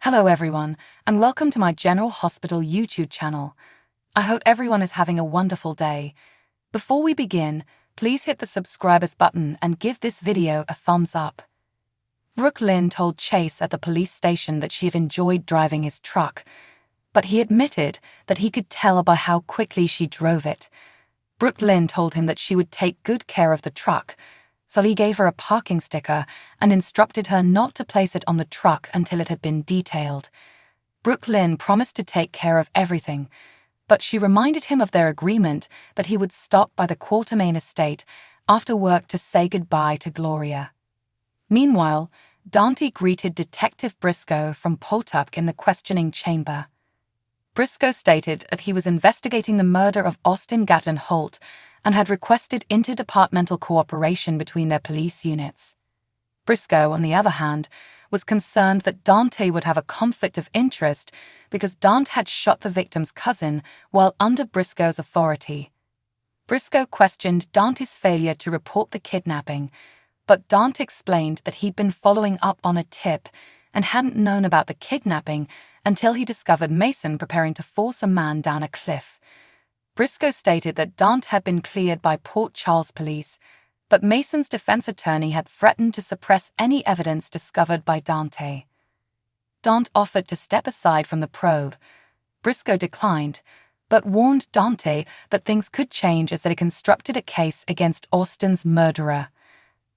Hello everyone, and welcome to my General Hospital YouTube channel. I hope everyone is having a wonderful day. Before we begin, please hit the subscribers button and give this video a thumbs up. Brooke Lynn told Chase at the police station that she had enjoyed driving his truck, but he admitted that he could tell by how quickly she drove it. Brooke Lynn told him that she would take good care of the truck, so he gave her a parking sticker and instructed her not to place it on the truck until it had been detailed. Brooke Lynn promised to take care of everything, but she reminded him of their agreement that he would stop by the Quatermain estate after work to say goodbye to Gloria. Meanwhile, Dante greeted Detective Briscoe from Pawtucket in the questioning chamber. Briscoe stated that he was investigating the murder of Austin Gatlin Holt and had requested interdepartmental cooperation between their police units. Briscoe, on the other hand, was concerned that Dante would have a conflict of interest because Dante had shot the victim's cousin while under Briscoe's authority. Briscoe questioned Dante's failure to report the kidnapping, but Dante explained that he'd been following up on a tip and hadn't known about the kidnapping until he discovered Mason preparing to force a man down a cliff. Briscoe stated that Dante had been cleared by Port Charles police, but Mason's defense attorney had threatened to suppress any evidence discovered by Dante. Dante offered to step aside from the probe. Briscoe declined, but warned Dante that things could change as they constructed a case against Austin's murderer.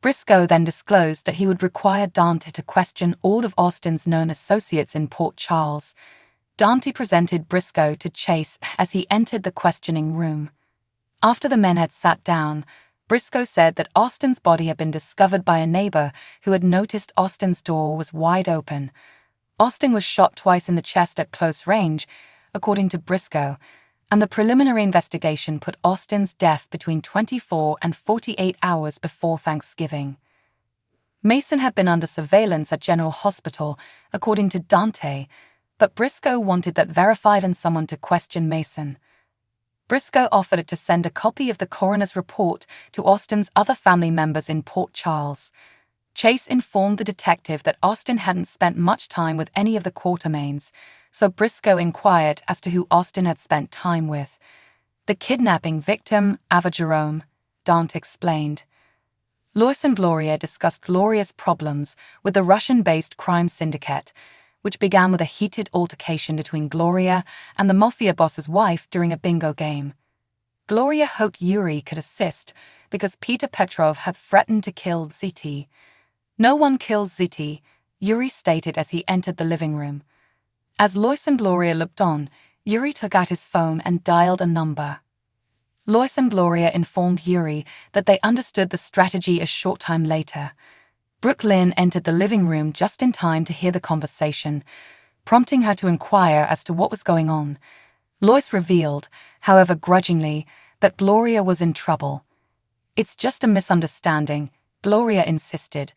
Briscoe then disclosed that he would require Dante to question all of Austin's known associates in Port Charles. Dante presented Briscoe to Chase as he entered the questioning room. After the men had sat down, Briscoe said that Austin's body had been discovered by a neighbor who had noticed Austin's door was wide open. Austin was shot twice in the chest at close range, according to Briscoe, and the preliminary investigation put Austin's death between 24 and 48 hours before Thanksgiving. Mason had been under surveillance at General Hospital, according to Dante, but Briscoe wanted that verified and someone to question Mason. Briscoe offered to send a copy of the coroner's report to Austin's other family members in Port Charles. Chase informed the detective that Austin hadn't spent much time with any of the Quatermains, so Briscoe inquired as to who Austin had spent time with. The kidnapping victim, Ava Jerome, Dante explained. Lois and Gloria discussed Gloria's problems with the Russian-based crime syndicate, which began with a heated altercation between Gloria and the mafia boss's wife during a bingo game. Gloria hoped Yuri could assist because Peter Petrov had threatened to kill Ziti. "No one kills Ziti," Yuri stated as he entered the living room. As Lois and Gloria looked on, Yuri took out his phone and dialed a number. Lois and Gloria informed Yuri that they understood the strategy a short time later. Brooke Lynn entered the living room just in time to hear the conversation, prompting her to inquire as to what was going on. Lois revealed, however grudgingly, that Gloria was in trouble. "It's just a misunderstanding," Gloria insisted.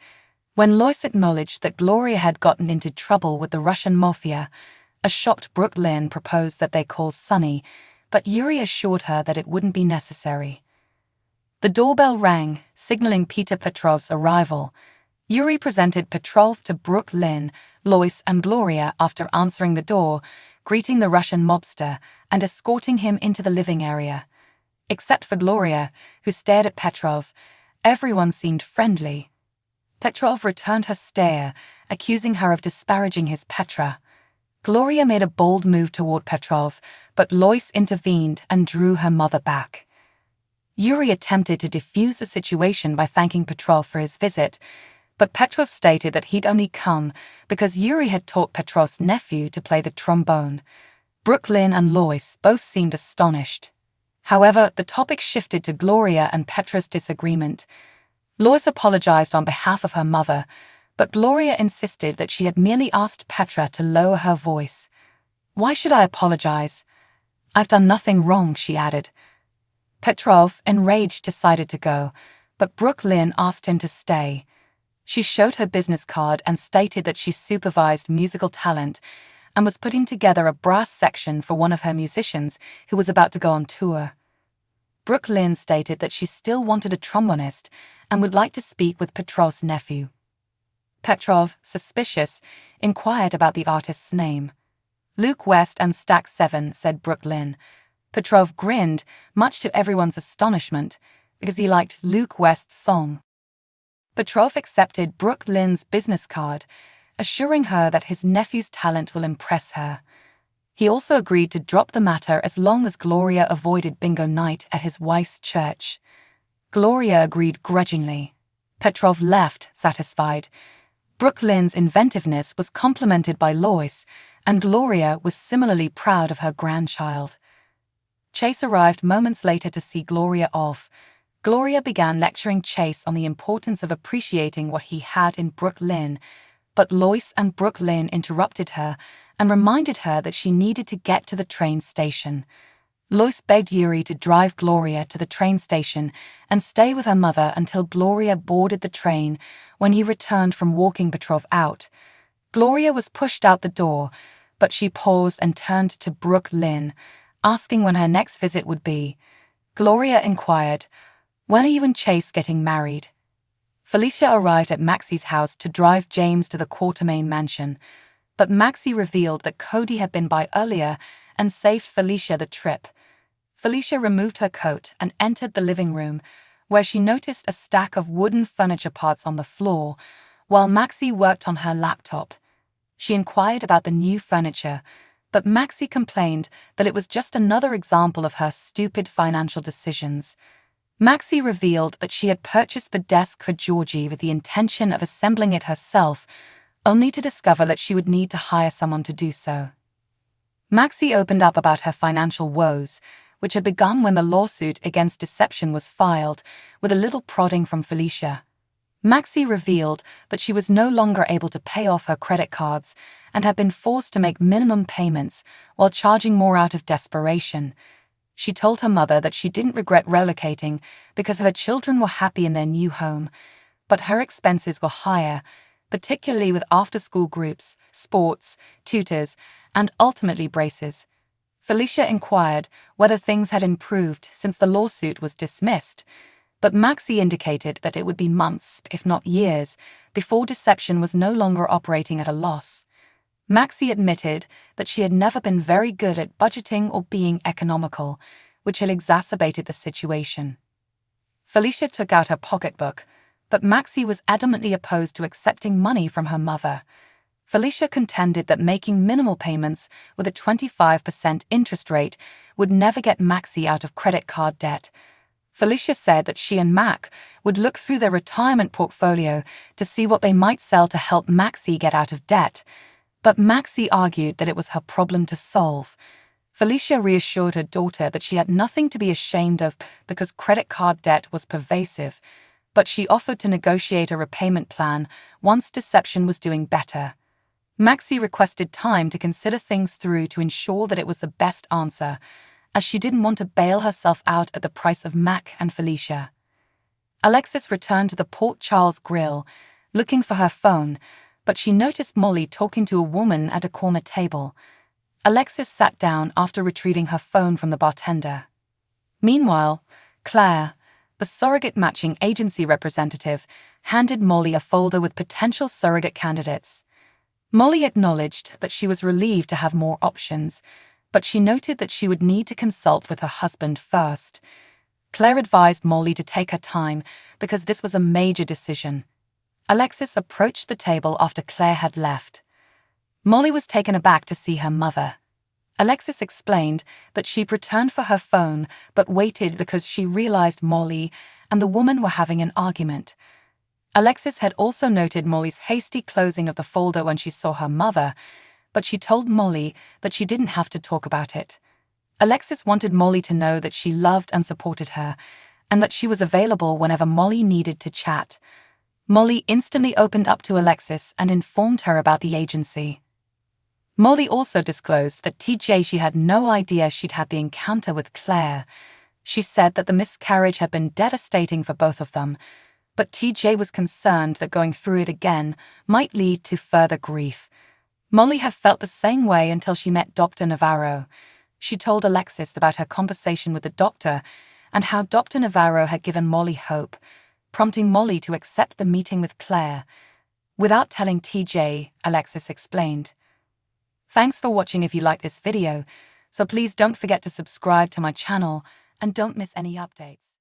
When Lois acknowledged that Gloria had gotten into trouble with the Russian mafia, a shocked Brooke Lynn proposed that they call Sonny, but Yuri assured her that it wouldn't be necessary. The doorbell rang, signaling Peter Petrov's arrival. Yuri presented Petrov to Brooke Lynn, Lois, and Gloria after answering the door, greeting the Russian mobster, and escorting him into the living area. Except for Gloria, who stared at Petrov, everyone seemed friendly. Petrov returned her stare, accusing her of disparaging his Petra. Gloria made a bold move toward Petrov, but Lois intervened and drew her mother back. Yuri attempted to defuse the situation by thanking Petrov for his visit, but Petrov stated that he'd only come because Yuri had taught Petrov's nephew to play the trombone. Brooke Lynn and Lois both seemed astonished. However, the topic shifted to Gloria and Petra's disagreement. Lois apologized on behalf of her mother, but Gloria insisted that she had merely asked Petra to lower her voice. "Why should I apologize? I've done nothing wrong," she added. Petrov, enraged, decided to go, but Brooke Lynn asked him to stay. She showed her business card and stated that she supervised musical talent and was putting together a brass section for one of her musicians who was about to go on tour. Brooke Lynn stated that she still wanted a trombonist and would like to speak with Petrov's nephew. Petrov, suspicious, inquired about the artist's name. Luke West and Stack 7, said Brooke Lynn. Petrov grinned, much to everyone's astonishment, because he liked Luke West's song. Petrov accepted Brooke Lynn's business card, assuring her that his nephew's talent will impress her. He also agreed to drop the matter as long as Gloria avoided bingo night at his wife's church. Gloria agreed grudgingly. Petrov left, satisfied. Brooke Lynn's inventiveness was complimented by Lois, and Gloria was similarly proud of her grandchild. Chase arrived moments later to see Gloria off. Gloria began lecturing Chase on the importance of appreciating what he had in Brooke Lynn, but Lois and Brooke Lynn interrupted her and reminded her that she needed to get to the train station. Lois begged Yuri to drive Gloria to the train station and stay with her mother until Gloria boarded the train when he returned from walking Petrov out. Gloria was pushed out the door, but she paused and turned to Brooke Lynn, asking when her next visit would be. Gloria inquired, "When are you and Chase getting married?" Felicia arrived at Maxie's house to drive James to the Quartermain mansion, but Maxie revealed that Cody had been by earlier and saved Felicia the trip. Felicia removed her coat and entered the living room, where she noticed a stack of wooden furniture parts on the floor, while Maxie worked on her laptop. She inquired about the new furniture, but Maxie complained that it was just another example of her stupid financial decisions. Maxie revealed that she had purchased the desk for Georgie with the intention of assembling it herself, only to discover that she would need to hire someone to do so. Maxie opened up about her financial woes, which had begun when the lawsuit against Deception was filed, with a little prodding from Felicia. Maxie revealed that she was no longer able to pay off her credit cards and had been forced to make minimum payments while charging more out of desperation. She told her mother that she didn't regret relocating because her children were happy in their new home, but her expenses were higher, particularly with after-school groups, sports, tutors, and ultimately braces. Felicia inquired whether things had improved since the lawsuit was dismissed, but Maxie indicated that it would be months, if not years, before Deception was no longer operating at a loss. Maxie admitted that she had never been very good at budgeting or being economical, which had exacerbated the situation. Felicia took out her pocketbook, but Maxie was adamantly opposed to accepting money from her mother. Felicia contended that making minimal payments with a 25% interest rate would never get Maxie out of credit card debt. Felicia said that she and Mac would look through their retirement portfolio to see what they might sell to help Maxie get out of debt, but Maxie argued that it was her problem to solve. Felicia reassured her daughter that she had nothing to be ashamed of because credit card debt was pervasive, but she offered to negotiate a repayment plan once Deception was doing better. Maxie requested time to consider things through to ensure that it was the best answer, as she didn't want to bail herself out at the price of Mac and Felicia. Alexis returned to the Port Charles Grill, looking for her phone, but she noticed Molly talking to a woman at a corner table. Alexis sat down after retrieving her phone from the bartender. Meanwhile, Claire, the surrogate matching agency representative, handed Molly a folder with potential surrogate candidates. Molly acknowledged that she was relieved to have more options, but she noted that she would need to consult with her husband first. Claire advised Molly to take her time because this was a major decision. Alexis approached the table after Claire had left. Molly was taken aback to see her mother. Alexis explained that she'd returned for her phone but waited because she realized Molly and the woman were having an argument. Alexis had also noted Molly's hasty closing of the folder when she saw her mother, but she told Molly that she didn't have to talk about it. Alexis wanted Molly to know that she loved and supported her, and that she was available whenever Molly needed to chat. Molly instantly opened up to Alexis and informed her about the agency. Molly also disclosed that she had no idea she'd had the encounter with Claire. She said that the miscarriage had been devastating for both of them, but TJ was concerned that going through it again might lead to further grief. Molly had felt the same way until she met Dr. Navarro. She told Alexis about her conversation with the doctor and how Dr. Navarro had given Molly hope, prompting Molly to accept the meeting with Claire. Without telling TJ, Alexis explained. Thanks for watching. If you like this video, so please don't forget to subscribe to my channel and don't miss any updates.